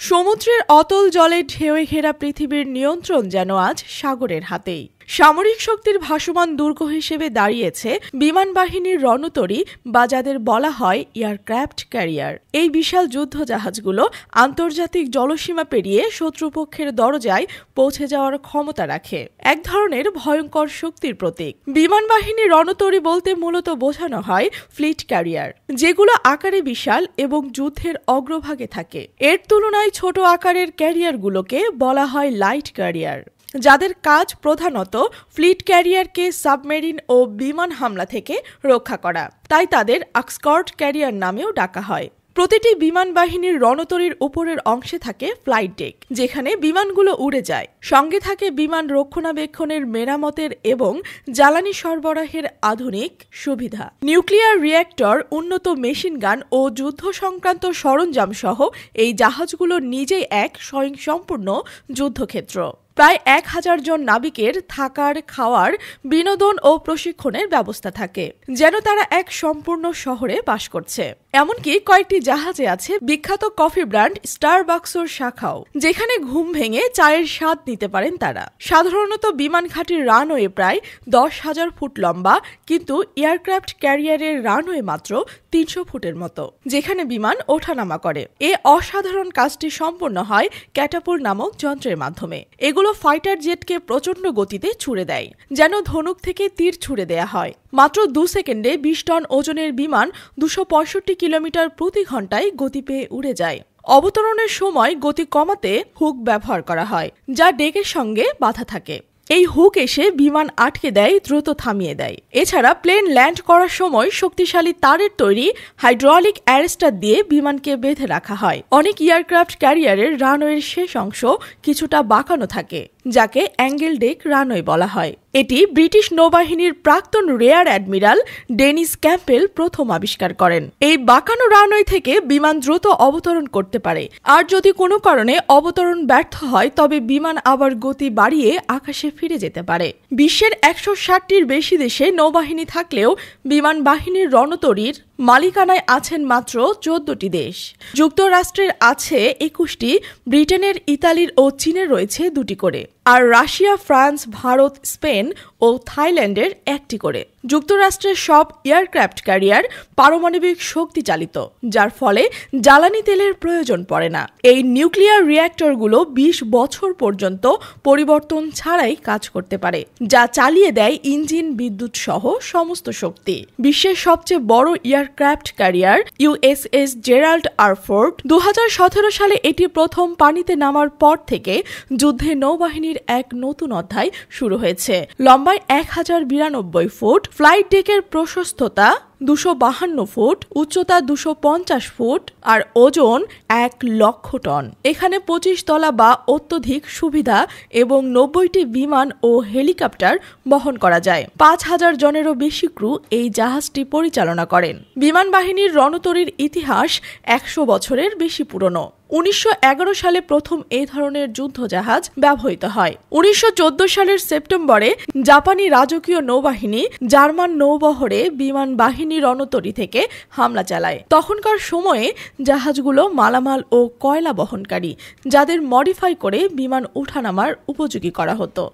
সমুদ্রের অতল জলে ঢেউয়ে ঘেরা পৃথিবীর নিয়ন্ত্রণ যেন আজ সাগরের হাতেই। সামরিক শক্তির ভাসমান দুর্গ হিসেবে দাঁড়িয়েছে বিমান বাহিনীর রণতরী বা যাদের বলা হয় এয়ারক্রাফট ক্যারিয়ার। এই বিশাল যুদ্ধ জাহাজগুলো আন্তর্জাতিক জলসীমা পেরিয়ে শত্রুপক্ষের দরজায় পৌঁছে যাওয়ার ক্ষমতা রাখে, এক ধরনের ভয়ঙ্কর শক্তির প্রতীক। বিমান বাহিনীর রণতরী বলতে মূলত বোঝানো হয় ফ্লিট ক্যারিয়ার, যেগুলো আকারে বিশাল এবং যুদ্ধের অগ্রভাগে থাকে। এর তুলনায় ছোট আকারের ক্যারিয়ারগুলোকে বলা হয় লাইট ক্যারিয়ার, যাদের কাজ প্রধানত ফ্লিট ক্যারিয়ারকে সাবমেরিন ও বিমান হামলা থেকে রক্ষা করা, তাই তাদের এসকর্ট ক্যারিয়ার নামেও ডাকা হয়। প্রতিটি বিমান বাহিনীর রণতরীর উপরের অংশে থাকে ফ্লাইট ডেক, যেখানে বিমানগুলো উড়ে যায়। সঙ্গে থাকে বিমান রক্ষণাবেক্ষণের, মেরামতের এবং জ্বালানি সরবরাহের আধুনিক সুবিধা। নিউক্লিয়ার রিয়্যাক্টর, উন্নত মেশিন গান ও যুদ্ধ সংক্রান্ত সরঞ্জাম সহ এই জাহাজগুলো নিজেই এক স্বয়ংসম্পূর্ণ যুদ্ধক্ষেত্র। প্রায় 1000 জন নাবিকের থাকার, খাওয়ার, বিনোদন ও প্রশিক্ষণের ব্যবস্থা থাকে, যেন তারা এক সম্পূর্ণ শহরে বাস করছে। এমনকি কয়েকটি জাহাজে আছে বিখ্যাত কফি ব্র্যান্ড স্টারবাকসের শাখাও, যেখানে ঘুম ভেঙে চায়ের স্বাদ নিতে পারেন তারা। সাধারণত বিমান ঘাঁটির রানওয়ে প্রায় 10,000 ফুট লম্বা, কিন্তু এয়ারক্রাফট ক্যারিয়ারের রানওয়ে মাত্র 300 ফুটের মতো, যেখানে বিমান ওঠানামা করে। এ অসাধারণ কাজটি সম্পন্ন হয় ক্যাটাপুল্ট নামক যন্ত্রের মাধ্যমে। এগুলো ফাইটার জেটকে প্রচণ্ড গতিতে ছুড়ে দেয়, যেন ধনুক থেকে তীর ছুড়ে দেয়া হয়। মাত্র 2 সেকেন্ডে 20 টন ওজনের বিমান 265 কিলোমিটার প্রতি ঘন্টায় গতি পেয়ে উড়ে যায়। অবতরণের সময় গতি কমাতে হুক ব্যবহার করা হয়, যা ডেকের সঙ্গে বাঁধা থাকে। এই হুক এসে বিমান আটকে দেয়, দ্রুত থামিয়ে দেয়। এছাড়া প্লেন ল্যান্ড করার সময় শক্তিশালী তারের তৈরি হাইড্রোলিক অ্যারেস্টার দিয়ে বিমানকে বেঁধে রাখা হয়। অনেক এয়ারক্রাফট ক্যারিয়ারের রানওয়ের শেষ অংশ কিছুটা বাঁকানো থাকে, যাকে অ্যাঙ্গেল ডেক রানওয়ে বলা হয়। এটি ব্রিটিশ নৌবাহিনীর প্রাক্তন রেয়ার অ্যাডমিরাল ডেনিস ক্যাম্পবেল প্রথম আবিষ্কার করেন। এই বাঁকানো রানওয়ে থেকে বিমান দ্রুত অবতরণ করতে পারে, আর যদি কোনো কারণে অবতরণ ব্যর্থ হয় তবে বিমান আবার গতি বাড়িয়ে আকাশে ফিরে যেতে পারে। বিশ্বের 160টির বেশি দেশে নৌবাহিনী থাকলেও বিমান বাহিনীর রণতরীর মালিকানায় আছেন মাত্র 14টি দেশ। যুক্তরাষ্ট্রের আছে 21টি, ব্রিটেনের, ইতালির ও চীনের রয়েছে 2টি করে, আর রাশিয়া, ফ্রান্স, ভারত, স্পেন ও থাইল্যান্ডের 1টি করে। যুক্তরাষ্ট্রের সব এয়ারক্রাফট ক্যারিয়ার পারমাণবিক শক্তি চালিত, যার ফলে জ্বালানি তেলের প্রয়োজন পড়ে না। এই নিউক্লিয়ার রিয়্যাক্টরগুলো 20 বছর পর্যন্ত পরিবর্তন ছাড়াই কাজ করতে পারে, যা চালিয়ে দেয় ইঞ্জিন, বিদ্যুৎ সহ সমস্ত শক্তি। বিশ্বের সবচেয়ে বড় aircraft carrier USS Gerald R Ford. 2017 সালে এটি প্রথম পানিতে নামার পর থেকে যুদ্ধে নৌবাহিনীর এক নতুন অধ্যায় শুরু হয়েছে। লম্বায় 1092 ফুট, ফ্লাইট ডেকের প্রশস্ততা 252 ফুট, উচ্চতা 250 ফুট আর ওজন 1 লক্ষ টন। এখানে 25 তলা বা অত্যধিক সুবিধা এবং 90টি বিমান ও হেলিকপ্টার বহন করা যায়। 5000 জনেরও বেশি ক্রু এই জাহাজটি পরিচালনা করেন। বিমান বাহিনীর রণতরীর ইতিহাস 100 বছরের বেশি পুরনো। 1911 সালে প্রথম এই ধরনের যুদ্ধ জাহাজ ব্যবহৃত হয়। 1914 সালের সেপ্টেম্বরে জাপানি রাজকীয় নৌবাহিনী জার্মান নৌবহরে বিমান বাহিনী রণতরী থেকে হামলা চালায়। তখনকার সময়ে জাহাজগুলো মালামাল ও কয়লা বহনকারী, যাদের মডিফাই করে বিমান ওঠানামার উপযোগী করা হতো।